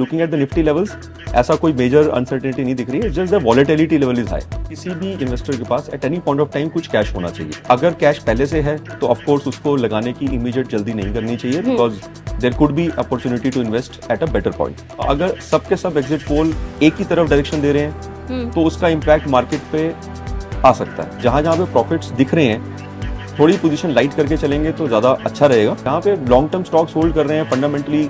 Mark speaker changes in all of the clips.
Speaker 1: Looking at the Nifty levels ऐसा कोई major uncertainty नहीं दिख रही है, just the volatility level is high. किसी भी इन्वेस्टर के पास at any point of time कुछ कैश होना चाहिए। अगर कैश पहले से है तो ऑफ कोर्स उसको लगाने की इमीडिएट जल्दी नहीं करनी चाहिए, because there could be opportunity to invest at a better point. अगर सबके सब एग्जिट पोल एक ही तरफ डायरेक्शन दे रहे हैं तो उसका इम्पैक्ट मार्केट पे आ सकता है। जहां जहां पे प्रॉफिट्स दिख रहे हैं थोड़ी पोजीशन लाइट करके चलेंगे तो ज्यादा अच्छा रहेगा। जहाँ पे लॉन्ग टर्म स्टॉक्स होल्ड कर रहे हैं, फंडामेंटली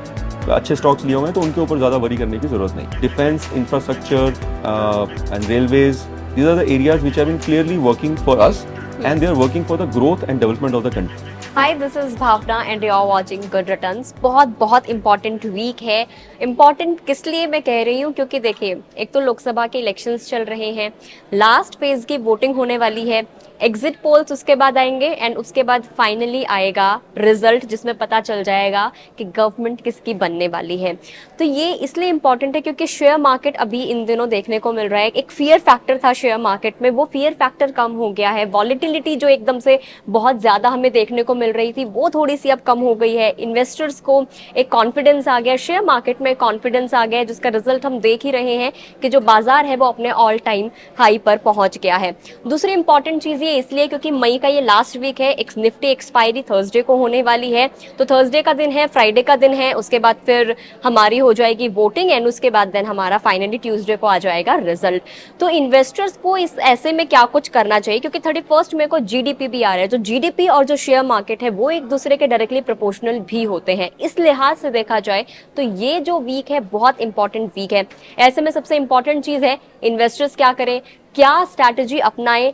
Speaker 1: अच्छे स्टॉक्स लिए हुए हैं, तो उनके ऊपर ज्यादा वरी करने की जरूरत नहीं। Defence, infrastructure and railways, these are the areas which have been clearly working for us and they are working for the growth and development of the country.
Speaker 2: Hi, this is Bhavana and you are watching Good Returns. बहुत important week है। Important किस लिए मैं कह रही हूँ, क्योंकि देखिए, एक तो लोकसभा के इलेक्शंस चल रहे हैं, लास्ट फेज की वोटिंग होने वाली है, एग्जिट पोल्स उसके बाद आएंगे एंड उसके बाद फाइनली आएगा रिजल्ट जिसमें पता चल जाएगा कि गवर्नमेंट किसकी बनने वाली है। तो ये इसलिए इंपॉर्टेंट है क्योंकि शेयर मार्केट अभी इन दिनों देखने को मिल रहा है, एक फियर फैक्टर था शेयर मार्केट में, वो फियर फैक्टर कम हो गया है। वॉलेटिलिटी जो एकदम से बहुत ज्यादा हमें देखने को मिल रही थी वो थोड़ी सी अब कम हो गई है। इन्वेस्टर्स को एक कॉन्फिडेंस आ गया, शेयर मार्केट में कॉन्फिडेंस आ गया, जिसका रिजल्ट हम देख ही रहे हैं कि जो बाजार है वो अपने ऑल टाइम हाई पर पहुंच गया है। दूसरी इंपॉर्टेंट चीज ये इसलिए क्योंकि मई का ये लास्ट वीक है, एक निफ्टी एक्सपायरी थर्सडे को होने वाली है, तो थर्सडे का दिन है, फ्राइडे का दिन है, उसके बाद फिर हमारी हो जाएगी वोटिंग एंड उसके बाद देन हमारा फाइनली ट्यूसडे को आ जाएगा रिजल्ट। तो इन्वेस्टर्स को इस ऐसे में क्या कुछ करना चाहिए, क्योंकि 31 मई को जीडीपी भी आ रहा है। जो जीडीपी और जो शेयर मार्केट है वो एक दूसरे के डायरेक्टली प्रोपोर्शनल भी होते हैं। इस लिहाज से देखा जाए तो ये जो वीक है बहुत इंपॉर्टेंट वीक है। ऐसे में सबसे इंपॉर्टेंट चीज है इन्वेस्टर्स क्या करें, क्या स्ट्रैटेजी अपनाएं।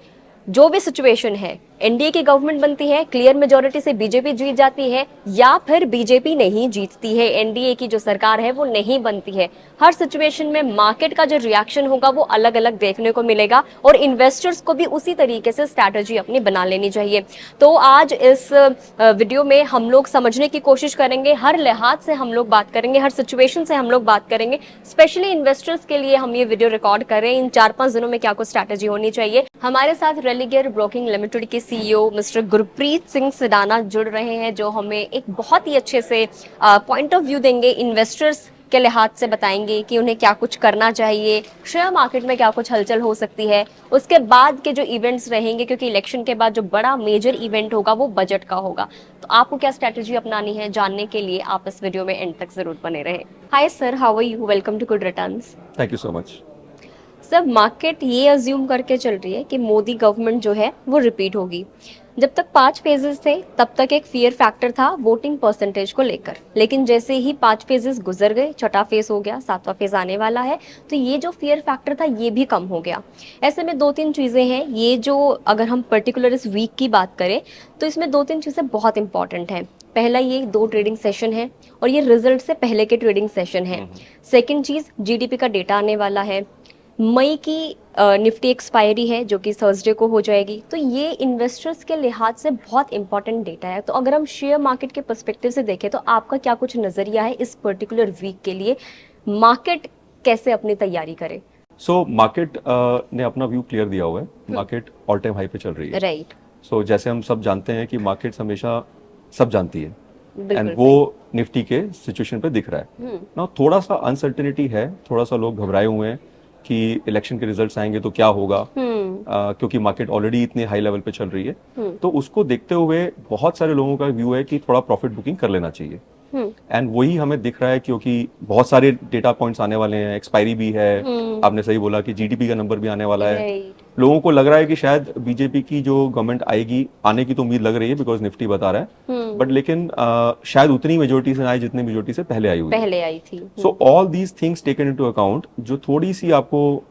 Speaker 2: जो भी सिचुएशन है, एनडीए की गवर्नमेंट बनती है, क्लियर मेजोरिटी से बीजेपी जीत जाती है, या फिर बीजेपी नहीं जीतती है, एनडीए की जो सरकार है वो नहीं बनती है, हर सिचुएशन में मार्केट का जो रिएक्शन होगा वो अलग अलग देखने को मिलेगा और इन्वेस्टर्स को भी उसी तरीके से स्ट्रैटेजी अपनी बना लेनी चाहिए। तो आज इस वीडियो में हम लोग समझने की कोशिश करेंगे, हर लिहाज से हम लोग बात करेंगे, हर सिचुएशन से हम लोग बात करेंगे। स्पेशली इन्वेस्टर्स के लिए हम ये वीडियो रिकॉर्ड कर रहे हैं, इन 4-5 दिनों में क्या कुछ स्ट्रैटेजी होनी चाहिए। हमारे साथ रेलिगेयर ब्रोकिंग लिमिटेड के सीईओ मिस्टर गुरप्रीत सिंह सिडाना जुड़ रहे हैं, जो हमें एक बहुत ही अच्छे से पॉइंट ऑफ व्यू देंगे, इन्वेस्टर्स के लिहाज से बताएंगे कि उन्हें क्या कुछ करना चाहिए, शेयर मार्केट में क्या कुछ हलचल हो सकती है, उसके बाद के जो इवेंट्स रहेंगे, क्योंकि इलेक्शन के बाद जो बड़ा मेजर इवेंट होगा वो बजट का होगा। तो आपको क्या स्ट्रैटेजी अपनानी है, जानने के लिए आप इस वीडियो में एंड तक जरूर बने रहे। Hi sir, how are you? Welcome to Good Returns.
Speaker 1: Thank you so much.
Speaker 2: सब मार्केट ये अज्यूम करके चल रही है कि मोदी गवर्नमेंट जो है वो रिपीट होगी। जब तक 5 फेजेस थे तब तक एक फियर फैक्टर था वोटिंग परसेंटेज को लेकर, लेकिन जैसे ही 5 फेजेस गुजर गए, छठा फेज हो गया, 7वां फेज आने वाला है, तो ये जो फियर फैक्टर था ये भी कम हो गया। ऐसे में 2-3 चीजें हैं, ये जो अगर हम पर्टिकुलर इस वीक की बात करें तो इसमें 2-3 चीजें बहुत इंपॉर्टेंट हैं। पहला, ये 2 ट्रेडिंग सेशन है और ये रिजल्ट से पहले के ट्रेडिंग सेशन है। सेकेंड चीज, जीडीपी का डेटा आने वाला है, मई की निफ्टी एक्सपायरी है जो कि थर्सडे को हो जाएगी। तो ये इन्वेस्टर्स के लिहाज से बहुत इंपॉर्टेंट डेटा है। तो अगर हम शेयर मार्केट के पर्सपेक्टिव से देखें तो आपका क्या कुछ नजरिया है इस पर्टिकुलर वीक के लिए, मार्केट कैसे अपनी तैयारी करे?
Speaker 1: सो मार्केट ने अपना व्यू क्लियर दिया हुआ है, मार्केट ऑल टाइम हाई पे चल रही है।
Speaker 2: राइट।
Speaker 1: सो जैसे हम सब जानते हैं कि मार्केट हमेशा सब जानती है एंड
Speaker 2: बिल्कुल
Speaker 1: वो निफ्टी के सिचुएशन पे दिख रहा है ना। थोड़ा सा अनसर्टेनिटी है, थोड़ा सा लोग घबराए हुए हैं कि इलेक्शन के रिजल्ट्स आएंगे तो क्या होगा, क्योंकि मार्केट ऑलरेडी इतने हाई लेवल पे चल रही है। तो उसको देखते हुए बहुत सारे लोगों का व्यू है कि थोड़ा प्रॉफिट बुकिंग कर लेना चाहिए एंड वही हमें दिख रहा है, क्योंकि बहुत सारे डेटा पॉइंट्स आने वाले हैं, एक्सपायरी भी है, आपने सही बोला कि जीडीपी का नंबर भी आने वाला है। लोगों को लग रहा है कि शायद बीजेपी की जो गवर्नमेंट आएगी, आने की तो उम्मीद लग रही है बिकॉज निफ्टी बता रहा है, बट लेकिन शायद उतनी मेजोरिटी से ना आए जितनी मेजोरिटी से पहले आई थी। So all these things taken into account, जो थोड़ी सी आपको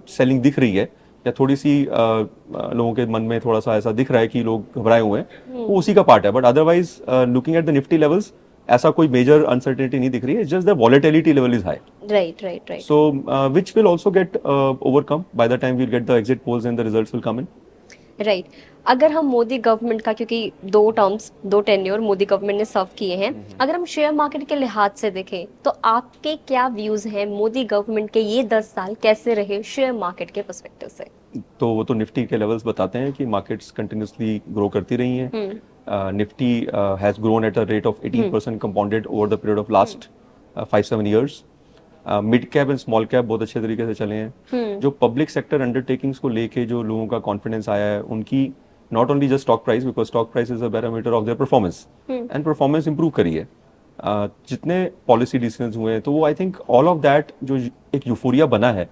Speaker 1: सेलिंग दिख रही है या थोड़ी सी लोगों के मन में थोड़ा सा ऐसा दिख रहा है कि लोग घबराए हुए हैं, वो उसी का पार्ट है। But otherwise looking at the Nifty levels ऐसा कोई मेजर अनसर्टेनिटी नहीं दिख रही है, just the volatility level is high.
Speaker 2: Right.
Speaker 1: So which will also get overcome by the time we'll get the exit polls and the results will come in.
Speaker 2: Right. अगर हम Modi government का, क्योंकि 2 terms 2 tenure Modi government ने सर्व किए हैं, अगर हम share market के लिहाज से देखें तो आपके क्या व्यूज हैं मोदी गवर्नमेंट के ये 10 साल कैसे रहे शेयर मार्केट के पर्सपेक्टिव से?
Speaker 1: तो वो तो निफ्टी के लेवल्स बताते हैं कि मार्केट्स कंटिन्यूसली ग्रो करती रही हैं। Nifty has grown at a rate of 18% compounded over the period of last 5-7 years. Mid cap and small cap बहुत अच्छे तरीके से चले हैं। जो पब्लिक सेक्टर अंडरटेकिंग्स को लेके जो लोगों का कॉन्फिडेंस आया है, उनकी not only just stock price, because stock price is a parameter of their performance, and performance improve करी है। जितने पॉलिसी डिसीजंस हुए हैं, तो वो I think all of that जो एक यूफोरिया बना है,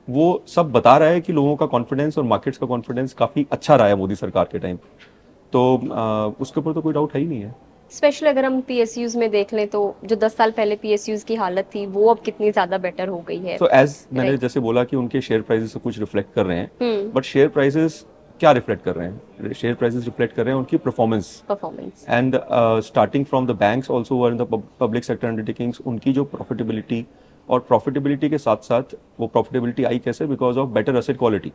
Speaker 1: वो सब बता रहा है कि लोगों का कॉन्फिडेंस और मार्केट्स का कॉन्फिडेंस काफी अच्छा रहा है मोदी सरकार के टाइम। तो उसके ऊपर तो कोई डाउट है ही नहीं है।
Speaker 2: स्पेशली अगर हम पीएसयूज में देख लें तो जो 10 साल पहले पीएसयूज की हालत थी वो अब कितनी ज्यादा बेटर हो गई है।
Speaker 1: सो एज मैंने जैसे बोला कि उनके शेयर प्राइसेस से कुछ रिफ्लेक्ट कर रहे हैं, बट शेयर प्राइसेस क्या रिफ्लेक्ट कर रहे हैं? शेयर प्राइसेस रिफ्लेक्ट कर रहे हैं उनकी performance, and starting from the banks also were in the public sector undertakings, उनकी जो प्रॉफिटेबिलिटी, और प्रॉफिटेबिलिटी के साथ साथ वो प्रॉफिटेबिलिटी आई कैसे? Because of better asset quality.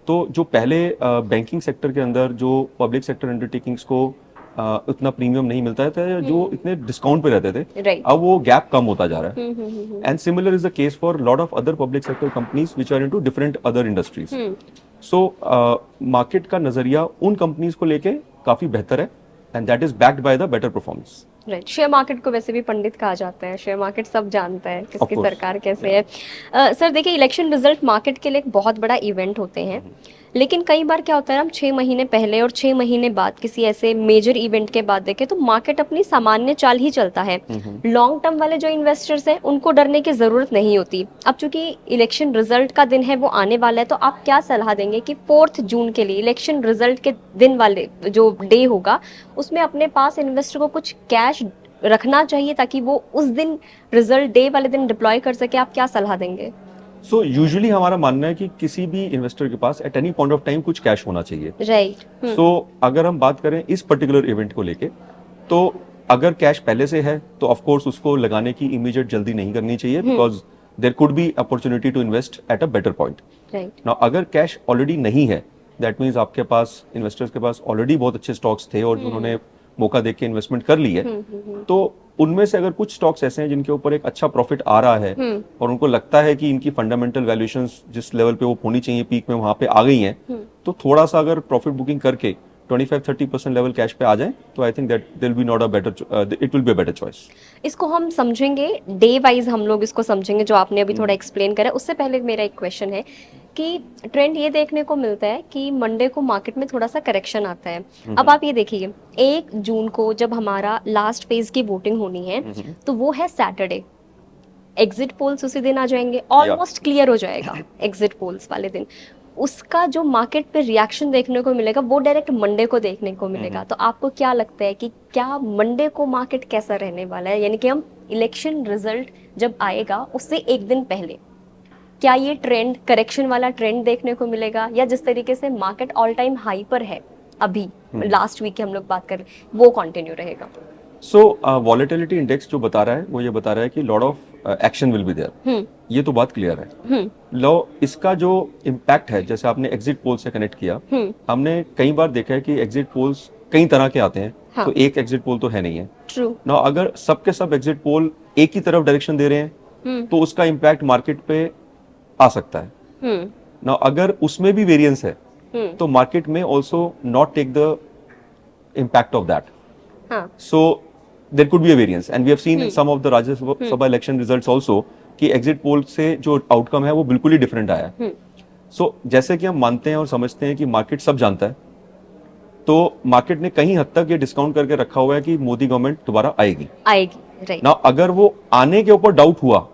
Speaker 1: तो जो पहले बैंकिंग सेक्टर के अंदर जो पब्लिक सेक्टर अंडरटेकिंग्स को उतना प्रीमियम नहीं मिलता था, जो इतने डिस्काउंट पे रहते थे, अब वो गैप कम होता जा रहा है। And similar is the case for lot of other public sector companies which are into different other industries. So market का नजरिया उन कंपनीज को लेके काफी बेहतर है, and that is backed by the better performance.
Speaker 2: Right. Share market को वैसे भी पंडित कहा जाता है, शेयर मार्केट सब जानता है किसकी सरकार कैसे है। सर देखिए, इलेक्शन रिजल्ट मार्केट के लिए एक बहुत बड़ा इवेंट होते हैं, लेकिन कई बार क्या होता है, हम 6 महीने पहले और 6 महीने बाद किसी ऐसे मेजर इवेंट के बाद देखें तो मार्केट अपनी सामान्य चाल ही चलता है। लॉन्ग टर्म वाले जो इन्वेस्टर्स हैं उनको डरने की जरूरत नहीं होती। अब चूंकि इलेक्शन रिजल्ट का दिन है वो आने वाला है, तो आप क्या सलाह देंगे कि 4 जून के लिए इलेक्शन रिजल्ट के दिन वाले जो डे होगा उसमें अपने पास इन्वेस्टर को कुछ कैश रखना चाहिए ताकि वो उस दिन रिजल्ट डे वाले दिन डिप्लॉय कर सके? आप क्या सलाह देंगे?
Speaker 1: सो यूजुअली हमारा मानना है कि किसी भी इन्वेस्टर के पास at any point of time कुछ कैश होना चाहिए।
Speaker 2: राइट।
Speaker 1: सो अगर हम बात करें इस पर्टिकुलर इवेंट को लेके, तो अगर कैश पहले से है तो ऑफ कोर्स उसको लगाने की इमीडिएट जल्दी नहीं करनी चाहिए, because there could be opportunity to invest at a better point.
Speaker 2: Right.
Speaker 1: Now अगर कैश ऑलरेडी नहीं है, दैट मीन्स आपके पास, इन्वेस्टर्स के पास ऑलरेडी बहुत अच्छे स्टॉक्स थे और उन्होंने मौका देख के इन्वेस्टमेंट कर ली है, तो उनमें से अगर कुछ स्टॉक्स ऐसे हैं जिनके ऊपर एक अच्छा प्रॉफिट आ रहा है और उनको लगता है कि इनकी फंडामेंटल वैल्यूएशंस जिस लेवल पे वो होनी चाहिए पीक में वहां पे आ गई हैं, तो थोड़ा सा अगर प्रॉफिट बुकिंग करके 25-30% लेवल कैश पे आ जाए, तो I think that there will be not a better, it will be a better choice.
Speaker 2: इसको हम समझेंगे डे वाइज, हम लोग इसको समझेंगे जो आपने अभी थोड़ा एक्सप्लेन करा। उससे पहले मेरा एक क्वेश्चन है कि ट्रेंड ये देखने को मिलता है कि मंडे को मार्केट में थोड़ा सा करेक्शन आता है। अब आप ये देखिए, 1 जून को जब हमारा लास्ट फेज की वोटिंग होनी है तो वो है सैटरडे। एग्जिट पोल्स उसी दिन आ जाएंगे, ऑलमोस्ट क्लियर हो जाएगा एग्जिट पोल्स वाले दिन। उसका जो मार्केट पे रिएक्शन देखने को मिलेगा वो डायरेक्ट मंडे को देखने को मिलेगा। तो आपको क्या लगता है कि क्या मंडे को मार्केट कैसा रहने वाला है? यानी कि हम इलेक्शन रिजल्ट जब आएगा उससे एक दिन पहले क्या ये ट्रेंड, करेक्शन वाला ट्रेंड देखने को मिलेगा, या जिस तरीके से मार्केट ऑल टाइम हाई पर है अभी, लास्ट वीक की हम लोग बात कर रहे हैं, वो कंटिन्यू रहेगा?
Speaker 1: सो वॉलेटिलिटी इंडेक्स जो बता रहा है वो ये बता रहा है कि lot of action will be there, ये तो बात क्लियर है। लो इसका जो इम्पैक्ट है, जैसे आपने एग्जिट पोल से कनेक्ट किया, हमने कई बार देखा है कि एग्जिट पोल्स कई तरह के आते हैं, हाँ. तो एक एग्जिट पोल तो है नहीं है।
Speaker 2: ट्रू।
Speaker 1: ना अगर सबके सब एग्जिट पोल एक ही तरफ डायरेक्शन दे रहे हैं तो उसका इम्पैक्ट मार्केट पे आ सकता है। ना अगर उसमें भी वेरिएंस है तो मार्केट में also not take the impact of that. So there could be a variance and we have seen in some of the Rajya Sabha election results also कि एग्जिट पोल से जो आउटकम है वो बिल्कुल ही different आया है। सो जैसे कि हम मानते हैं और समझते हैं कि मार्केट सब जानता है, तो मार्केट ने कहीं हद तक ये डिस्काउंट करके रखा हुआ है कि मोदी गवर्नमेंट दोबारा आएगी।
Speaker 2: राइट।
Speaker 1: ना अगर वो आने के ऊपर डाउट हुआ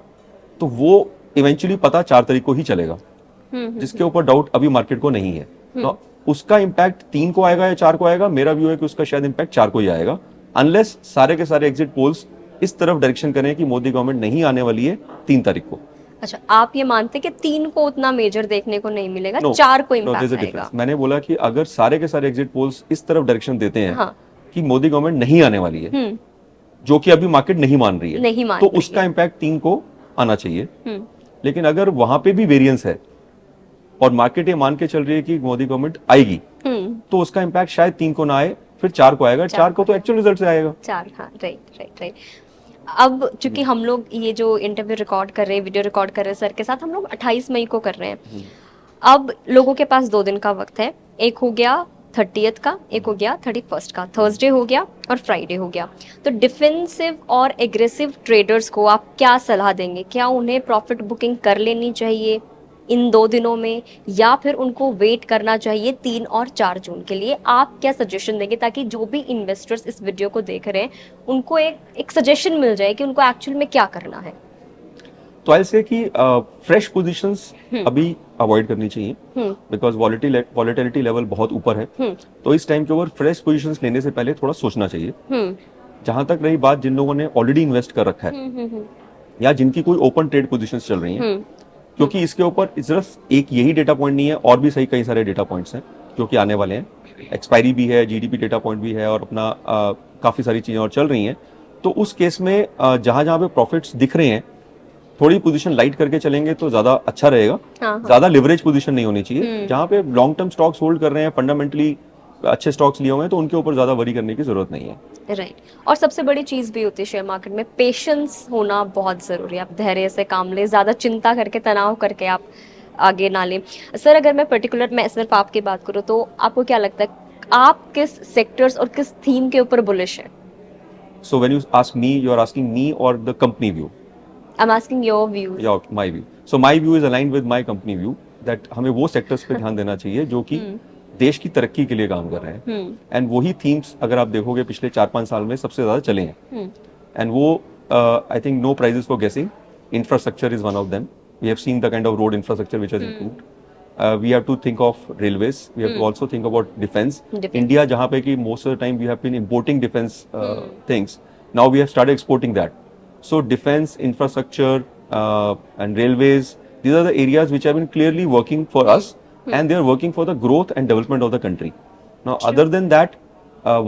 Speaker 1: तो वो इवेंचुअली पता 4 तारीख को ही चलेगा, जिसके ऊपर डाउट अभी मार्केट को नहीं है। ना उसका इम्पैक्ट 3 को आएगा या 4 को आएगा, मेरा व्यू है कि उसका शायद इम्पैक्ट 4 को ही आएगा, अनलेस सारे के सारे एग्जिट पोल्स इस तरफ डायरेक्शन करें कि मोदी गवर्नमेंट नहीं आने वाली है 3 तारीख को।
Speaker 2: अच्छा, आप ये मानते हैं कि 3 को उतना मेजर देखने को नहीं मिलेगा, 4 को इम्पैक्ट आएगा?
Speaker 1: मैंने बोला कि अगर सारे के सारे एग्जिट पोल्स इस तरफ डायरेक्शन देते हैं कि मोदी गवर्नमेंट नहीं आने वाली है, जो कि अभी मार्केट नहीं मान रही है, तो उसका इम्पैक्ट 3 को आना चाहिए। लेकिन अगर वहां पे भी वेरिएंस है और मार्केट ये मान के चल रही है कि मोदी गवर्नमेंट आएगी, तो उसका इम्पैक्ट शायद 3 को ना आए, फिर 4 को आएगा। 4 को तो एक्चुअल रिजल्ट से आएगा।
Speaker 2: 4, हाँ, राइट। अब चूंकि हम लोग ये जो इंटरव्यू रिकॉर्ड कर रहे हैं, वीडियो रिकॉर्ड कर रहे हैं सर के साथ, हम लोग 28 मई को कर रहे हैं। अब लोगों के पास 2 दिन का वक्त है, एक हो गया 30th का, एक हो गया 31st का, थर्सडे हो गया और फ्राइडे हो गया। तो डिफेंसिव और एग्रेसिव ट्रेडर्स को आप क्या सलाह देंगे? क्या उन्हें प्रॉफिट बुकिंग कर लेनी चाहिए इन 2 दिनों में, या फिर उनको वेट करना चाहिए 3 और 4 जून के लिए? आप क्या सजेशन देंगे ताकि जो भी इन्वेस्टर्स इस वीडियो को देख रहे हैं उनको एक सजेशन मिल जाए कि उनको एक्चुअल में क्या करना है?
Speaker 1: तो आई से कि फ्रेश पोजीशंस अभी अवॉइड करनी चाहिए, बिकॉज वॉलेटिलिटी लेवल बहुत ऊपर है। तो इस टाइम के ऊपर फ्रेश पोजीशंस लेने से पहले थोड़ा सोचना चाहिए। जहां तक रही बात जिन लोगों ने ऑलरेडी इन्वेस्ट कर रखा है या जिनकी कोई ओपन ट्रेड पोजीशंस चल रही हैं, क्योंकि इसके ऊपर सिर्फ एक यही डेटा पॉइंट नहीं है, और भी सही कई सारे डेटा पॉइंट्स हैं जो कि आने वाले हैं। एक्सपायरी भी है, जीडीपी डेटा पॉइंट भी है, और अपना काफी सारी चीजें और चल रही हैं। तो उस केस में जहां जहां पे प्रॉफिट्स दिख रहे हैं, थोड़ी पोजीशन लाइट करके चलेंगे तो ज्यादा अच्छा रहेगा। ज्यादा लिवरेज पोजीशन नहीं होनी चाहिए। जहां पे लॉन्ग टर्म स्टॉक्स होल्ड कर रहे हैं, फंडामेंटली अच्छे स्टॉक्स लिए हुए हैं, तो उनके ऊपर ज्यादा वरी करने की जरूरत नहीं है।
Speaker 2: राइट। और सबसे बड़ी चीज भी होती है शेयर मार्केट में, पेशेंस होना बहुत जरूरी है। आप धैर्य से काम लें, ज्यादा चिंता करके, तनाव करके आप आगे ना लें। सर, अगर मैं सिर्फ आपकी बात करूँ तो आपको क्या लगता है, आप किस सेक्टर्स और किस थीम के ऊपर बुलिश है?
Speaker 1: So when you ask me, you are asking me or the company view?
Speaker 2: I'm asking your views.
Speaker 1: Yeah, my view. So my view is aligned with my company view that हमें वो sectors पे ध्यान देना चाहिए जो कि देश की तरक्की के लिए काम कर रहे हैं। एंड वही थीम्स अगर आप देखोगे पिछले 4-5 साल में सबसे ज्यादा चले हैं। एंड वो I think no prizes for guessing, infrastructure is one of them. We have seen the kind of road infrastructure which has improved. we have to think of railways. We have to also think about defense. India, जहाँ पे कि most of the time we have been importing defense things. Now we have started exporting that. So defense, infrastructure, and railways, these are the areas which have been clearly working for us, and they are working for the growth and development of the country. Now, other than that,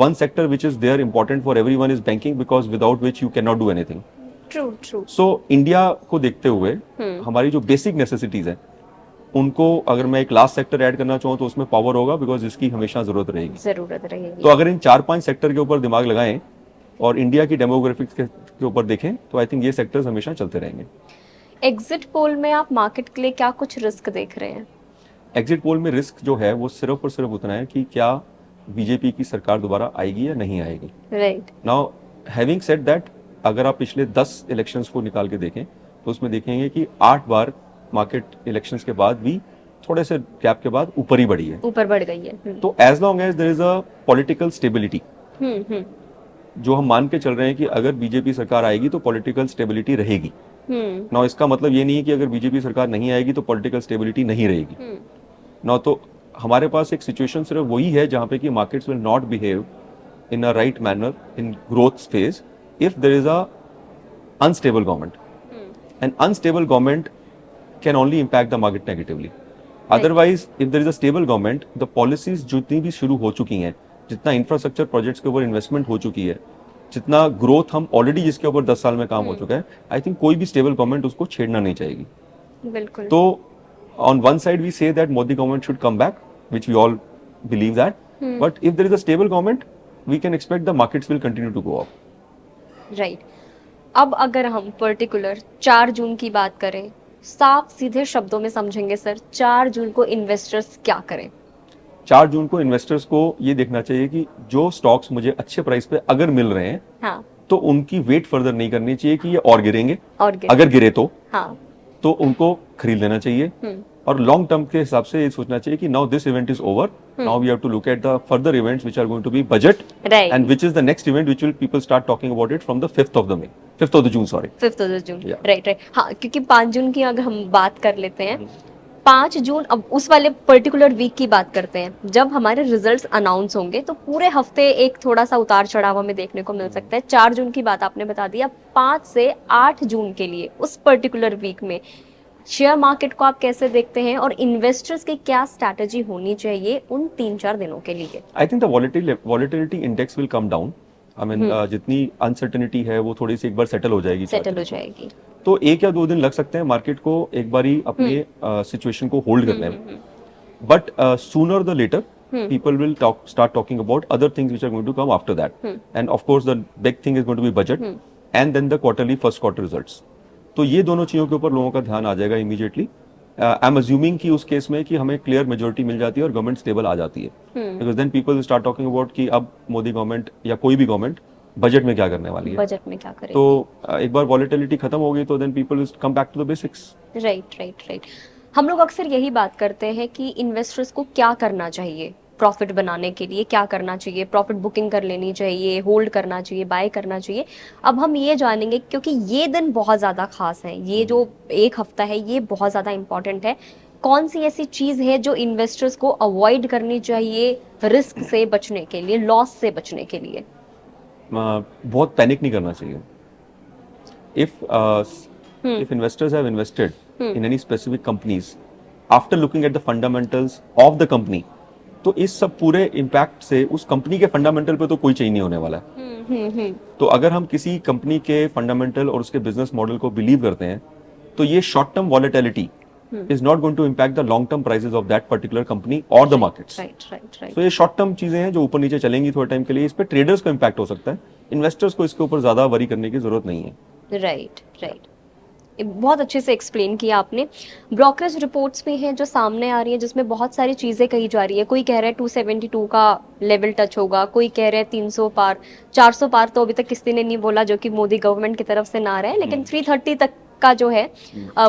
Speaker 1: one sector which is there important for everyone is banking, because without which you cannot do anything.
Speaker 2: True.
Speaker 1: So India को देखते हुए हमारी जो basic necessities है, उनको अगर मैं एक लास्ट सेक्टर ऐड करना चाहूँ तो उसमें पावर होगा, बिकॉज इसकी हमेशा जरूरत रहेगी। तो अगर इन 4-5 सेक्टर के ऊपर दिमाग लगाएं और इंडिया की डेमोग्राफिक्स के ऊपर देखें, तो आई थिंक ये सेक्टर्स हमेशा चलते रहेंगे।
Speaker 2: एग्जिट पोल में आप मार्केट के लिए क्या कुछ रिस्क देख रहे हैं?
Speaker 1: एग्जिट पोल में रिस्क जो है वो सिर्फ और सिर्फ उतना है कि क्या बीजेपी की सरकार दोबारा आएगी या नहीं आएगी।
Speaker 2: Right.
Speaker 1: Now having said that, अगर आप पिछले 10 इलेक्शंस को निकाल के देखें तो उसमें देखेंगे कि 8 बार मार्केट इलेक्शंस के बाद भी थोड़े से गैप के बाद ऊपर ही बढ़ी है,
Speaker 2: ऊपर बढ़ गई है।
Speaker 1: तो as long as there is a political stability, जो हम मान के चल रहे हैं कि अगर बीजेपी सरकार आएगी तो पॉलिटिकल स्टेबिलिटी रहेगी। ना इसका मतलब ये नहीं है कि अगर बीजेपी सरकार नहीं आएगी तो पॉलिटिकल स्टेबिलिटी नहीं रहेगी। ना तो हमारे पास एक सिचुएशन सिर्फ वही है जहां पे कि markets will not behave in a right manner in growth phase if there is a unstable government. An unstable government can only impact the market negatively. Otherwise, if there is a stable government, the policies जितनी भी शुरू हो चुकी हैं, जितना infrastructure projects के ऊपर investment हो चुकी है, जितना ग्रोथ हम ऑलरेडी जिसके ऊपर 10 साल में काम हो चुका है, आई थिंक कोई भी स्टेबल गवर्नमेंट उसको छेड़ना नहीं चाहेगी।
Speaker 2: बिल्कुल।
Speaker 1: तो on one side we say that Modi government should come back, which we all believe that, but if there is a stable government we can expect the markets will continue to go up.
Speaker 2: Right. अब अगर हम particular 4 जून की बात करें, साफ सीधे शब्दों में समझेंगे सर, 4 जून को इन्वेस्टर्स क्या करें?
Speaker 1: 4 जून को इन्वेस्टर्स को ये देखना चाहिए कि जो स्टॉक्स मुझे अच्छे प्राइस पे अगर मिल रहे हैं,
Speaker 2: हाँ,
Speaker 1: तो उनकी वेट फर्दर नहीं करनी चाहिए कि ये और गिरेंगे, अगर गिरे तो
Speaker 2: हाँ,
Speaker 1: तो उनको खरीद लेना चाहिए। और लॉन्ग टर्म के हिसाब से ये सोचना चाहिए कि now this event is over, now we have to look at the further events which are going to be budget, and which is the next event which will people start talking about it from the 5th of June, sorry
Speaker 2: 5th of June. Right. हाँ, क्योंकि 5 जून की अगर हम बात कर लेते हैं, 5 जून, अब उस वाले पर्टिकुलर वीक की बात करते हैं जब हमारे रिजल्ट्स अनाउंस होंगे, तो पूरे हफ्ते एक थोड़ा सा उतार चढ़ाव हमें देखने को मिल सकता है। 4 जून की बात आपने बता दिया, 5 से 8 जून के लिए उस पर्टिकुलर वीक में शेयर मार्केट को आप कैसे देखते हैं, और इन्वेस्टर्स की क्या स्ट्रैटेजी होनी चाहिए उन 3-4 दिनों के लिए?
Speaker 1: I think the volatility index will come down. I mean जितनी अनसर्टेनिटी है वो थोड़ी सी एक बार सेटल हो जाएगी। तो 1 या 2 दिन लग सकते हैं मार्केट को एक बारी अपने सिचुएशन को होल्ड करने में, but sooner the later people will start talking about other things which are going to come after that, and of course the big thing is going to be budget, and then the first quarter results. तो ये दोनों चीजों के ऊपर लोगों का ध्यान आ जाएगा इमीडिएटली, आई एम अज्यूमिंग कि उस केस में कि हमें क्लियर मेजोरिटी मिल जाती है और गवर्नमेंट स्टेबल आ जाती है, because then people start talking about कि अब मोदी गवर्नमेंट या कोई भी गवर्नमेंट बजट में क्या करने वाली है।
Speaker 2: बजट में क्या करेंगे?
Speaker 1: तो एक बार वॉलेटिलिटी खत्म हो गई तो then people will come back to the basics.
Speaker 2: Right. हम लोग अक्सर यही बात करते हैं कि इन्वेस्टर्स को क्या करना चाहिए प्रॉफिट बनाने के लिए, क्या करना चाहिए, प्रॉफिट बुकिंग कर लेनी चाहिए, होल्ड करना चाहिए, बाय करना चाहिए। अब हम ये जानेंगे क्योंकि ये दिन बहुत ज़्यादा खास है, ये जो एक हफ्ता है ये बहुत ज़्यादा इंपॉर्टेंट है। कौन सी ऐसी चीज़ है जो इन्वेस्टर्स को अवॉइड करनी चाहिए रिस्क से बचने के लिए, लॉस से बचने के लिए?
Speaker 1: बहुत पैनिक नहीं करना चाहिए। If investors have invested in any specific companies after looking at the fundamentals of the company, तो इस सब पूरे इम्पैक्ट से उस कंपनी के फंडामेंटल पे तो कोई चेंज नहीं होने वाला है। तो अगर हम किसी कंपनी के फंडामेंटल और उसके बिजनेस मॉडल को बिलीव करते हैं तो ये short term volatility is not going to impact the long term prices of that particular company or the markets.
Speaker 2: Right.
Speaker 1: So ये शॉर्ट टर्म चीजें हैं जो ऊपर नीचे चलेंगी थोड़े टाइम के लिए, इस पे ट्रेडर्स को इम्पैक्ट हो सकता है, इन्वेस्टर्स को इसके ऊपर ज्यादा वरी करने की जरूरत नहीं है।
Speaker 2: राइट। बहुत अच्छे से एक्सप्लेन किया आपने। ब्रोकरेज रिपोर्ट्स भी हैं जो सामने आ रही है जिसमें बहुत सारी चीज़ें कही जा रही है। कोई कह रहा है 272 का लेवल टच होगा, कोई कह रहा है 300 पार, 400 पार तो अभी तक किसी ने नहीं बोला जो कि मोदी गवर्नमेंट की तरफ से ना रहा है, लेकिन 330 तक का जो है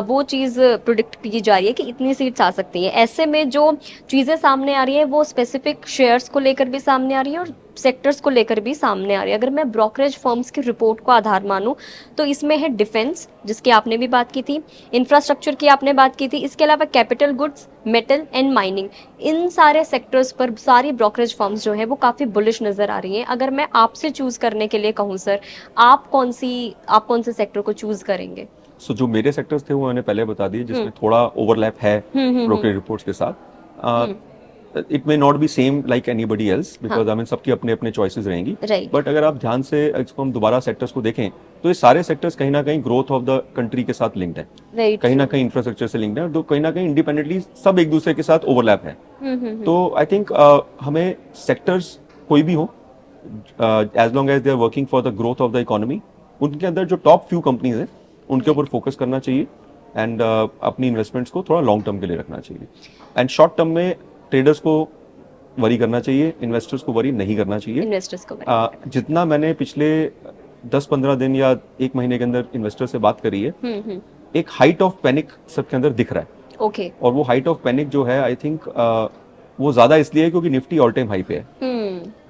Speaker 2: वो चीज़ प्रोडिक्ट की जा रही है कि इतनी सीट्स आ सकती हैं। ऐसे में जो चीज़ें सामने आ रही है वो स्पेसिफिक शेयर्स को लेकर भी सामने आ रही है और सेक्टर्स को लेकर भी सामने आ रही है। अगर मैं ब्रोकरेज फर्म्स की रिपोर्ट को आधार मानूं तो इसमें है डिफेंस, जिसकी आपने भी बात की थी, इंफ्रास्ट्रक्चर की आपने बात की थी, इसके अलावा capital goods, metal and mining, इन सारे सेक्टर्स पर सारी ब्रोकरेज फर्म्स जो है वो काफ़ी बुलिश नज़र आ रही हैं। अगर मैं आपसे चूज़ करने के लिए कहूँ सर, आप कौन से सेक्टर को चूज़ करेंगे?
Speaker 1: सो जो मेरे सेक्टर्स थे वो मैंने पहले बता दिए, जिसमें थोड़ा ओवरलैप है ब्रोकरेज रिपोर्ट्स के साथ। It may not be same like anybody else, because I mean सबकी अपने अपने चॉइसेस रहेंगी, बट अगर आप ध्यान से इसको हम दोबारा सेक्टर्स को देखें तो ये सारे सेक्टर्स कहीं ना कहीं ग्रोथ ऑफ द कंट्री के साथ लिंक्ड है, कहीं ना कहीं इंफ्रास्ट्रक्चर से लिंक्ड है, तो कहीं ना कहीं इंडिपेंडेंटली सब एक दूसरे के साथ ओवरलैप है। तो आई थिंक हमें सेक्टर्स कोई भी हो, as long as they are working for the growth of the economy, उनके अंदर जो टॉप फ्यू कंपनीज है उनके ऊपर फोकस करना चाहिए एंड अपनी इन्वेस्टमेंट्स को थोड़ा लॉन्ग टर्म के लिए रखना चाहिए। एंड शॉर्ट टर्म में ट्रेडर्स को वरी करना चाहिए, इन्वेस्टर्स को वरी नहीं करना चाहिए।
Speaker 2: इन्वेस्टर्स को
Speaker 1: जितना मैंने पिछले 10-15 दिन या एक महीने के अंदर इन्वेस्टर से बात करी है, एक हाइट ऑफ पैनिक सबके अंदर दिख रहा है।
Speaker 2: ओके।
Speaker 1: और वो हाइट ऑफ पैनिक जो है आई थिंक वो ज्यादा इसलिए है क्योंकि निफ्टी ऑल टाइम हाई पे है।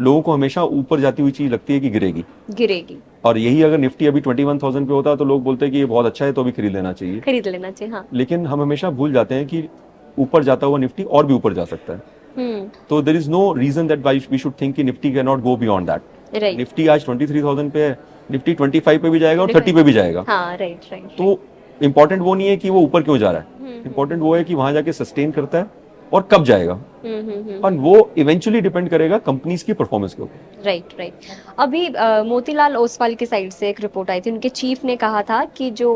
Speaker 1: लोगों को हमेशा ऊपर जाती हुई चीज लगती है कि गिरेगी, और यही अगर निफ्टी अभी 21,000 पे होता तो लोग बोलते हैं कि ये बहुत अच्छा है तो अभी खरीद लेना चाहिए। हाँ। लेकिन हम हमेशा भूल जाते हैं कि ऊपर जाता हुआ निफ्टी और भी ऊपर जा सकता है। तो there is no reason that we should think कि Nifty can not go beyond that. Nifty आज 23,000 पे है, निफ्टी 25 पे भी जाएगा और 30 पे भी जाएगा।
Speaker 2: हाँ, राइट।
Speaker 1: तो इम्पोर्टेंट वो नहीं है कि वो ऊपर क्यों जा रहा है, इम्पोर्टेंट वो है कि वहां जाके सस्टेन करता है और कब जाएगा, और वो इवेंचुअली डिपेंड करेगा कंपनीज की परफॉर्मेंस के ऊपर।
Speaker 2: राइट। अभी मोतीलाल ओसवाल की साइड से एक रिपोर्ट आई थी, उनके चीफ ने कहा था कि जो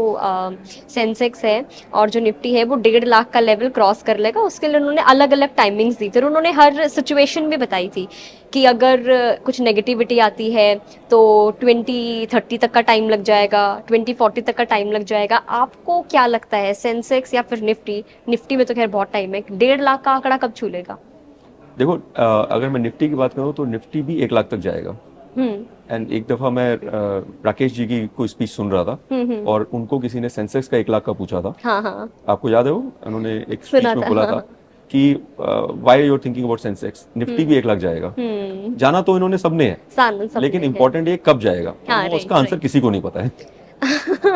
Speaker 2: सेंसेक्स है और जो निफ्टी है वो 1.5 लाख का लेवल क्रॉस कर लेगा। उसके लिए उन्होंने अलग अलग टाइमिंग्स दी थी और उन्होंने हर सिचुएशन भी बताई थी कि अगर कुछ नेगेटिविटी आती है तो 2030 तक का टाइम लग जाएगा, 2040 तक का टाइम लग जाएगा। आपको क्या लगता है, सेंसेक्स या फिर निफ्टी में तो खैर बहुत टाइम है, 1.5 लाख का आंकड़ा कब छू लेगा?
Speaker 1: देखो, अगर मैं निफ्टी की बात करूं तो निफ्टी भी 1 लाख तक जाएगा। एंड एक दफा मैं राकेश जी की कोई स्पीच सुन रहा था और उनको किसी ने सेंसेक्स का 1 लाख का पूछा था।
Speaker 2: हाँ।
Speaker 1: आपको याद है वो? उन्होंने एक स्पीच में बोला था कि why you are thinking about Sensex, Nifty भी 1 लाख जाएगा। जाना तो इन्होंने सबने है, लेकिन इंपॉर्टेंट ये कब जाएगा, उसका आंसर किसी को नहीं पता है।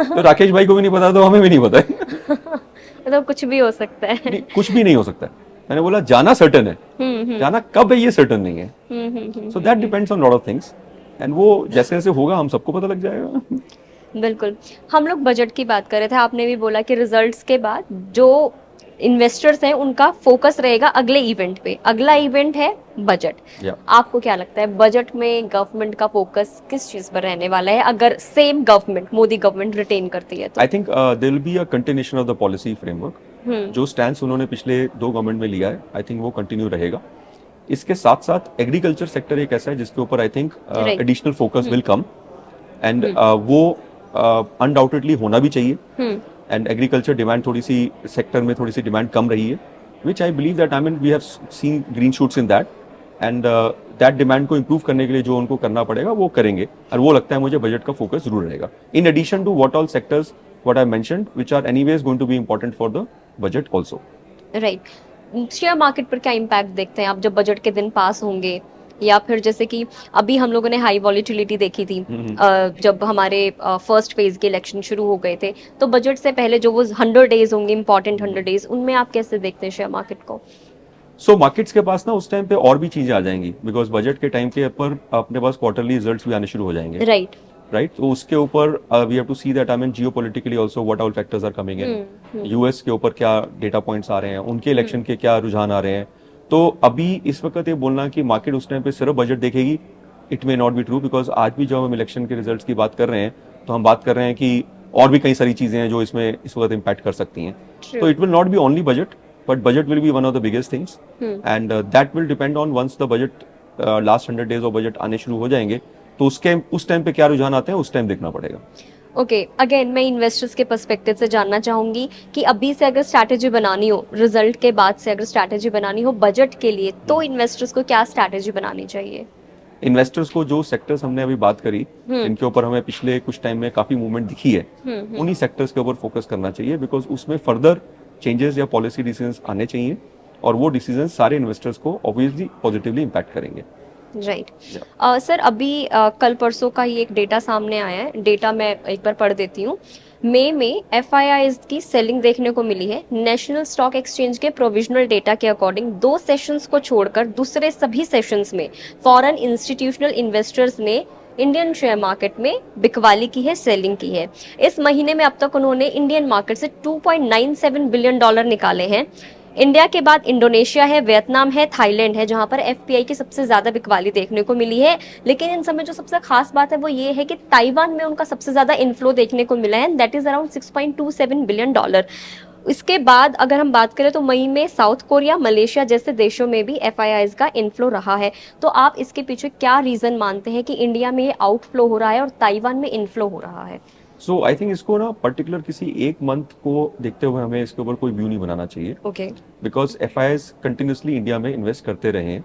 Speaker 1: तो राकेश भाई को भी नहीं पता तो हमें भी नहीं पता है।
Speaker 2: मतलब कुछ भी हो सकता है।
Speaker 1: कुछ भी नहीं हो सकता है। मैंने बोला जाना सर्टेन है, जाना कब है ये सर्टेन नहीं है। So that depends on lot of things, and वो जैसे जैसे होगा हम सबको पता लग जाएगा।
Speaker 2: बिल्कुल। हम लोग बजट की बात कर रहे थे, आपने भी बोला कि रिजल्ट्स के बाद जो इन्वेस्टर्स हैं उनका फोकस रहेगा अगले इवेंट पे। अगला इवेंट है बजट। आपको क्या लगता है बजट में गवर्नमेंट का फोकस किस चीज पर रहने वाला है अगर same government, Modi government retain करती है तो?
Speaker 1: I think there will be a continuation of the policy framework. जो स्टैंड उन्होंने पिछले 2 गवर्नमेंट में लिया है, आई थिंक वो कंटिन्यू रहेगा। इसके साथ साथ एग्रीकल्चर सेक्टर एक ऐसा है जिसके ऊपर I think additional focus will come, and वो अनडाउटेडली होना भी चाहिए। एंड एग्रीकल्चर डिमांड थोड़ी सी सेक्टर में थोड़ी सी डिमांड कम रही है, which I believe that I mean we have seen green shoots in that, and that demand को इम्प्रूव करने के लिए जो उनको करना पड़ेगा वो करेंगे, और वो लगता है मुझे बजट का फोकस जरूर रहेगा, in addition to what all sectors what I mentioned which are anyways going to be important for the budget also.
Speaker 2: Right. Share market पर क्या इम्पैक्ट देखते हैं आप जब बजट के दिन पास होंगे, या फिर जैसे कि अभी हम लोगों ने हाई वॉलिटिलिटी देखी थी जब हमारे फर्स्ट फेज के इलेक्शन शुरू हो गए थे, तो बजट से पहले जो वो 100 डेज होंगे, इंपॉर्टेंट 100 डेज, उनमें आप कैसे देखते हैं शेयर मार्केट को?
Speaker 1: सो मार्केट्स के पास ना उस टाइम पे और भी चीजें आ जाएंगी, बिकॉज बजट के टाइम के ऊपर अपने पास क्वार्टरली रिजल्ट्स भी आने शुरू हो जाएंगे,
Speaker 2: राइट
Speaker 1: राइट। तो उसके ऊपर we have to see that I mean geopolitically also what all factors are coming in, US के ऊपर क्या डेटा पॉइंट्स आ रहे हैं, उनके इलेक्शन के क्या रुझान आ रहे हैं। तो अभी इस वक्त ये बोलना कि मार्केट उस टाइम पे सिर्फ बजट देखेगी, it may not be true, because आज भी जब हम इलेक्शन के रिजल्ट्स की बात कर रहे हैं तो हम बात कर रहे हैं कि और भी कई सारी चीजें हैं जो इसमें इस वक्त इम्पैक्ट कर सकती हैं। तो it will not be only budget, but budget will be one of the biggest things, and that will depend on once the budget last 100 days of budget आने शुरू हो जाएंगे, तो उसके उस टाइम पे क्या रुझान आते हैं उस टाइम देखना पड़ेगा।
Speaker 2: ओके, अगेन मैं इन्वेस्टर्स के पर्सपेक्टिव से जानना चाहूंगी कि अभी से अगर स्ट्रैटेजी बनानी हो, रिजल्ट के बाद से अगर स्ट्रैटेजी बनानी हो बजट के लिए, तो इन्वेस्टर्स को क्या स्ट्रैटेजी बनानी चाहिए?
Speaker 1: इन्वेस्टर्स को जो सेक्टर्स हमने अभी बात करी, इनके ऊपर हमें पिछले कुछ टाइम में काफी मूवमेंट दिखी है, उन्हीं सेक्टर्स के ऊपर फोकस करना चाहिए, बिकॉज उसमें फर्दर चेंजेस या पॉलिसी डिसीजंस आने चाहिए, और वो डिसीजंस सारे इन्वेस्टर्स को ऑब्वियसली पॉजिटिवली इम्पैक्ट करेंगे।
Speaker 2: राइट सर, अभी कल परसों का ही एक डेटा सामने आया है, डेटा मैं एक बार पढ़ देती हूँ। मई में एफआईआईज की सेलिंग देखने को मिली है। नेशनल स्टॉक एक्सचेंज के प्रोविजनल डेटा के अकॉर्डिंग 2 सेशंस को छोड़कर दूसरे सभी सेशंस में फॉरेन इंस्टीट्यूशनल इन्वेस्टर्स ने इंडियन शेयर मार्केट में बिकवाली की है, सेलिंग की है। इस महीने में अब तक उन्होंने इंडियन मार्केट से $2.97 बिलियन निकाले हैं। इंडिया के बाद इंडोनेशिया है, वियतनाम है, थाईलैंड है, जहां पर एफपीआई की सबसे ज्यादा बिकवाली देखने को मिली है। लेकिन इन समय जो सबसे खास बात है वो ये है कि ताइवान में उनका सबसे ज्यादा इनफ्लो देखने को मिला है, दैट इज अराउंड $6.27 बिलियन। इसके बाद अगर हम बात करें तो मई में साउथ कोरिया, मलेशिया जैसे देशों में भी एफआईआईज का इनफ्लो रहा है। तो आप इसके पीछे क्या रीजन मानते हैं कि इंडिया में ये आउटफ्लो हो रहा है और ताइवान में इनफ्लो हो रहा है?
Speaker 1: सो आई थिंक इसको ना पर्टिकुलर किसी एक मंथ को देखते हुए हमें इसके ऊपर कोई व्यू नहीं बनाना चाहिए,
Speaker 2: okay,
Speaker 1: because FIIs continuously India में इन्वेस्ट करते रहे हैं,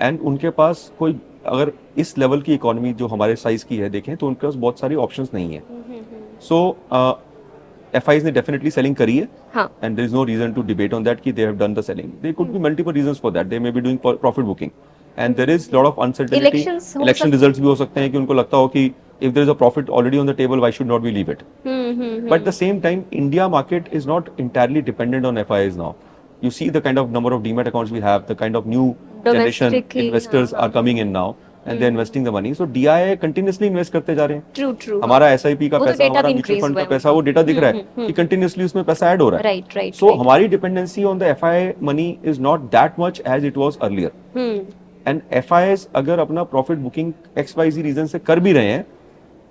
Speaker 1: एंड उनके पास कोई, अगर इस लेवल की इकोनॉमी जो हमारे साइज की है देखें तो उनके पास बहुत सारी ऑप्शंस नहीं है। सो एफआईआईज ने डेफिनेटली सेलिंग करी है, and there is no reason to debate on that कि they have done the selling. There could be multiple reasons for that, they may be doing profit booking, and there is lot of uncertainty. Election results भी हो सकते हैं कि उनको लगता हो कि if there is a profit already on the table, why should not we leave it? But at the same time, India market is not entirely dependent on FIIs now. You see the kind of number of demat accounts we have, the kind of new generation investors are coming in now, and they're investing the money. So DII continuously invest करते जा रहे हैं।
Speaker 2: True.
Speaker 1: हमारा SIP का पैसा, हमारा mutual fund का पैसा, वो डेटा दिख रहा है कि continuously उसमें पैसा ऐड हो रहा है।
Speaker 2: Right.
Speaker 1: So हमारी dependency on the FII money is not that much as it was earlier. And FIIs अगर अपना profit booking XYZ reason से कर भी रहे हैं,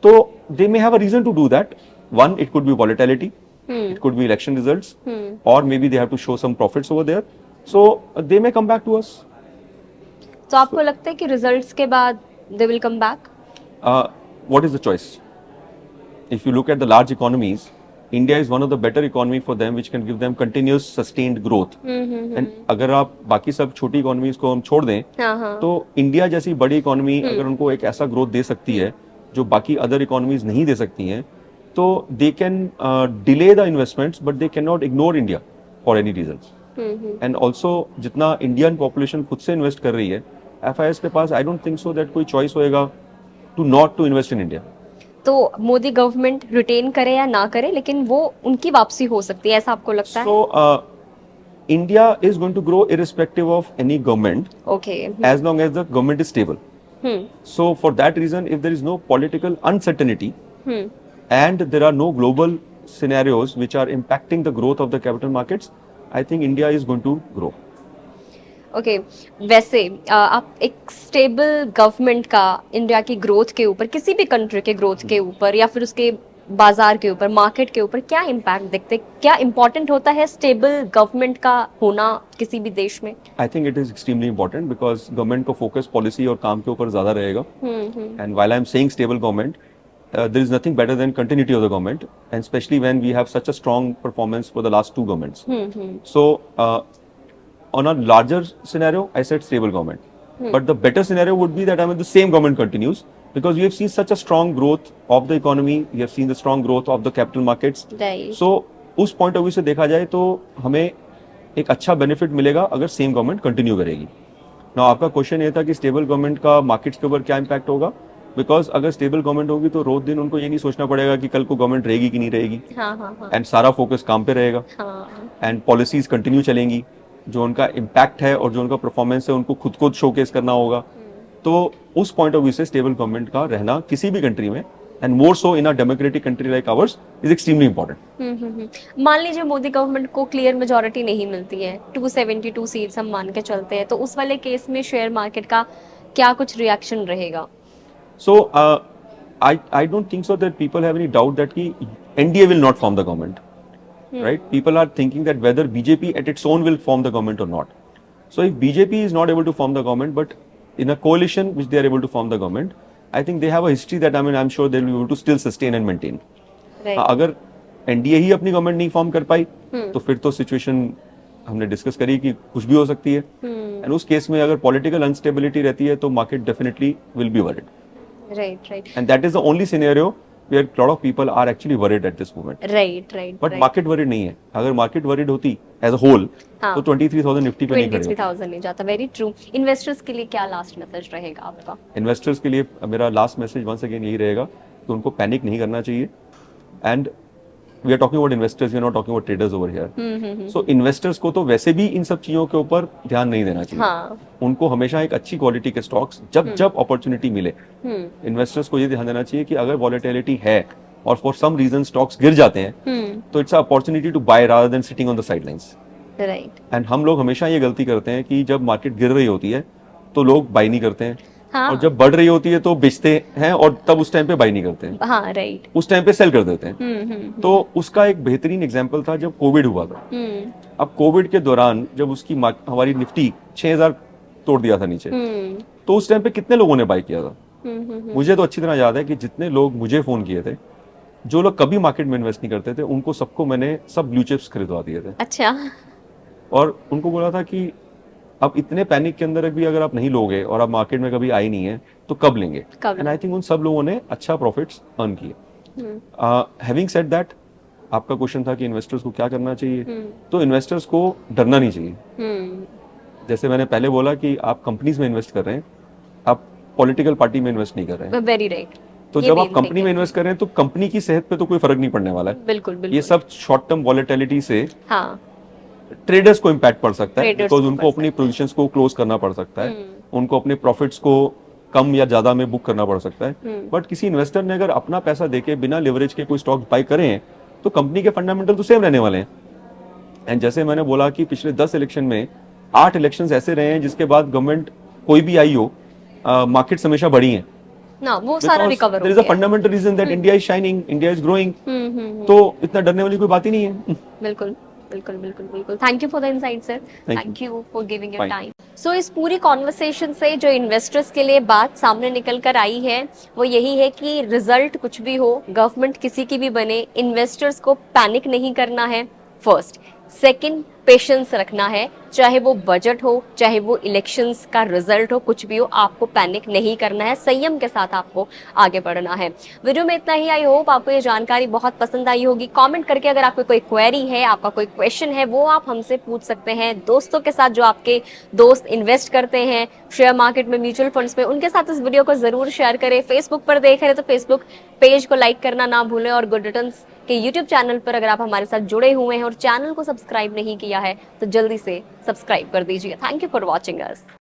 Speaker 1: तो they may have a reason to do that. One, it could be volatility, it could be election results, or maybe they have to show some profits over there. So they may come back to us.
Speaker 2: तो आपको लगता है कि results के बाद they will come back?
Speaker 1: What is the choice? If you look at the large economies, India is one of the better economy for them, which can give them continuous sustained growth. And अगर आप बाकी सब छोटी economies को हम छोड़ दें, तो इंडिया जैसी बड़ी इकोनॉमी अगर उनको एक ऐसा ग्रोथ दे सकती है जो बाकी अदर इकोनॉमीज नहीं दे सकती हैं, तो they can delay the investments, but they can not ignore India for any reasons. And also जितना इंडियन पॉपुलेशन खुद से इन्वेस्ट कर रही है, एफआईआईज के पास I don't think so that कोई चॉइस होएगा to not to invest in India.
Speaker 2: तो मोदी गवर्नमेंट रिटेन करे या ना करे, लेकिन वो उनकी वापसी हो सकती है, ऐसा आपको लगता है?
Speaker 1: So India is going to grow irrespective of any government,
Speaker 2: okay,
Speaker 1: as long as the government is stable. So for that reason, if there is no political uncertainty and there are no global scenarios which are impacting the growth of the capital markets, I think India is going to grow.
Speaker 2: Okay, वैसे आप एक stable government का India की growth के ऊपर, किसी भी country के ग्रोथ के ऊपर या फिर उसके बाजार के ऊपर, मार्केट के ऊपर क्या इम्पैक्ट देखते, क्या इम्पोर्टेंट होता है स्टेबल गवर्नमेंट का होना किसी भी देश में? I
Speaker 1: think it is extremely important, because government को फोकस पॉलिसी और काम के ऊपर ज्यादा रहेगा। And while I am saying stable government, there is nothing better than continuity of the government, and especially when we have such a strong performance for the last two governments. So, on a larger scenario, I said stable government. But the better scenario would be that the same government continues, because we have seen such a strong growth of the economy, we have seen the strong growth of the capital markets.
Speaker 2: Right.
Speaker 1: So, उस point of view से देखा जाए तो हमें एक अच्छा benefit मिलेगा अगर सेम गवर्नमेंट कंटिन्यू करेगी. ना आपका क्वेश्चन ये था कि स्टेबल गवर्नमेंट का मार्केट्स के ऊपर क्या इम्पैक्ट होगा. बिकॉज अगर स्टेबल गवर्नमेंट होगी तो रोज दिन उनको ये नहीं सोचना पड़ेगा कि कल को गवर्नमेंट रहेगी कि नहीं रहेगी. एंड सारा फोकस काम पे रहेगा. एंड पॉलिसीज कंटिन्यू चलेंगी. जो उनका इम्पैक्ट है और जो उनका परफॉर्मेंस है उनको खुद को शोकेस करना होगा. तो उस पॉइंट ऑफ व्यू से स्टेबल गवर्नमेंट का रहना किसी भी कंट्री में, and more so in a democratic country like ours, is extremely important.
Speaker 2: मान लीजिए मोदी गवर्नमेंट को क्लियर मेजोरिटी नहीं मिलती है, 272 सीट्स हम मान के चलते हैं, तो उस वाले केस में शेयर मार्केट का क्या कुछ रिएक्शन रहेगा?
Speaker 1: So I don't think so that people have any doubt that कि NDA will not form the government, right? People are thinking that whether BJP at its own will form the government or not. So if BJP is not able to form the government, but in a coalition which they are able to form the government, I think they have a history that I'm sure they will be able to still sustain and maintain.
Speaker 2: Right.
Speaker 1: अगर NDA ही अपनी government नहीं form कर पाई तो फिर तो situation हमने discuss करी कि कुछ भी हो सकती है. एंड उस केस में अगर पॉलिटिकल अनस्टेबिलिटी रहती है तो market definitely will be worried.
Speaker 2: Right.
Speaker 1: And that is the only scenario where lot of people are actually worried at this moment.
Speaker 2: Right.
Speaker 1: But market worried नहीं है. अगर मार्केट वरीड होती as a whole तो 23,000 Nifty पे नहीं खड़ी होती.
Speaker 2: 23,000 नहीं जाता. Very true. इन्वेस्टर्स के लिए क्या लास्ट मैसेज रहेगा आपका?
Speaker 1: इन्वेस्टर्स के लिए मेरा लास्ट मैसेज वंस अगेन यही रहेगा कि उनको पैनिक नहीं करना चाहिए. And we are talking about investors, we are not talking about traders over here. So investors को तो वैसे भी इन सब चीजों के ऊपर ध्यान नहीं देना चाहिए. उनको हमेशा एक अच्छी क्वालिटी के स्टॉक्स जब अपॉर्चुनिटी मिले, इन्वेस्टर्स को ये ध्यान देना चाहिए कि अगर वॉलेटिलिटी है और फॉर सम रीजन स्टॉक्स गिर जाते हैं तो it's opportunity to buy rather than sitting on the sidelines.
Speaker 2: Right.
Speaker 1: एंड हम लोग हमेशा ये गलती करते हैं कि जब मार्केट गिर रही होती है तो लोग बाय नहीं करते हैं. और जब बढ़ रही होती है तो बेचते हैं और तब उस टाइम पे बाय नहीं करते हैं.
Speaker 2: राइट.
Speaker 1: उस टाइम पे सेल कर देते हैं. तो उसका एक बेहतरीन एग्जांपल था जब कोविड हुआ था. अब कोविड के दौरान जब उसकी हमारी निफ्टी 6,000 तोड़ दिया था नीचे, तो उस टाइम पे कितने लोगों ने बाय किया था? मुझे तो अच्छी तरह याद है कि जितने लोग मुझे फोन किए थे, जो लोग कभी मार्केट में इन्वेस्ट नहीं करते थे, उनको सबको मैंने सब ब्लू चिप्स खरीदवा दिए थे.
Speaker 2: अच्छा.
Speaker 1: और उनको बोला था कि अब इतने पैनिक के अंदर भी अगर आप नहीं लोगे और आप मार्केट में कभी आई नहीं है तो कब लेंगे? एंड आई थिंक उन सब लोगों ने अच्छा प्रॉफिट्स अर्न किए. हैविंग सेड दैट, आपका क्वेश्चन था कि इन्वेस्टर्स को क्या करना चाहिए. तो इन्वेस्टर्स को डरना नहीं चाहिए. जैसे मैंने पहले बोला कि आप कंपनीज में इन्वेस्ट कर रहे हैं, आप पॉलिटिकल पार्टी में इन्वेस्ट नहीं कर रहे हैं.
Speaker 2: Very right.
Speaker 1: तो जब आप कंपनी में इन्वेस्ट कर रहे हैं तो कंपनी की सेहत पे तो कोई फर्क नहीं पड़ने वाला है.
Speaker 2: बिल्कुल.
Speaker 1: ये सब शॉर्ट टर्म वॉलेटिलिटी से ट्रेडर्स को इम्पैक्ट पड़ सकता है, बिकॉज उनको अपनी पोजीशंस को क्लोज करना पड़ सकता है. उनको अपने प्रॉफिट्स को कम या ज्यादा में बुक करना पड़ सकता है. बट किसी इन्वेस्टर ने अगर अपना पैसा देके बिना लिवरेज के कोई स्टॉक बाय करें तो कंपनी के फंडामेंटल तो सेम रहने वाले हैं. एंड जैसे मैंने बोला कि पिछले 10 इलेक्शन में 8 इलेक्शंस ऐसे रहे हैं जिसके बाद गवर्नमेंट कोई भी आई हो, मार्केट्स हमेशा बढ़ी हैं
Speaker 2: ना, वो सारा रिकवर हो
Speaker 1: गया. There is a fundamental reason that India is shining, India is growing. तो इतना डरने वाली कोई बात ही नहीं है.
Speaker 2: बिल्कुल. Thank you for the insight sir. Thank you for giving your time. So इस पूरी कॉन्वर्सेशन से जो इन्वेस्टर्स के लिए बात सामने निकल कर आई है वो यही है कि रिजल्ट कुछ भी हो, गवर्नमेंट किसी की भी बने, इन्वेस्टर्स को पैनिक नहीं करना है. फर्स्ट. सेकंड, पेशेंस रखना है. चाहे वो बजट हो, चाहे वो इलेक्शंस का रिजल्ट हो, कुछ भी हो, आपको पैनिक नहीं करना है. संयम के साथ आपको आगे बढ़ना है. वीडियो में इतना ही. आई होप आपको ये जानकारी बहुत पसंद आई होगी. कमेंट करके अगर आपको कोई क्वेरी है, आपका कोई क्वेश्चन है, वो आप हमसे पूछ सकते हैं. दोस्तों के साथ, जो आपके दोस्त इन्वेस्ट करते हैं शेयर मार्केट में, म्यूचुअल फंड्स में, उनके साथ इस वीडियो को जरूर शेयर करें. फेसबुक पर देख रहे हैं तो फेसबुक पेज को लाइक करना ना भूलें. और गुड रिटर्न्स के यूट्यूब चैनल पर अगर आप हमारे साथ जुड़े हुए हैं और चैनल को सब्सक्राइब नहीं किया है तो जल्दी से सब्सक्राइब कर दीजिए. Thank you for watching us.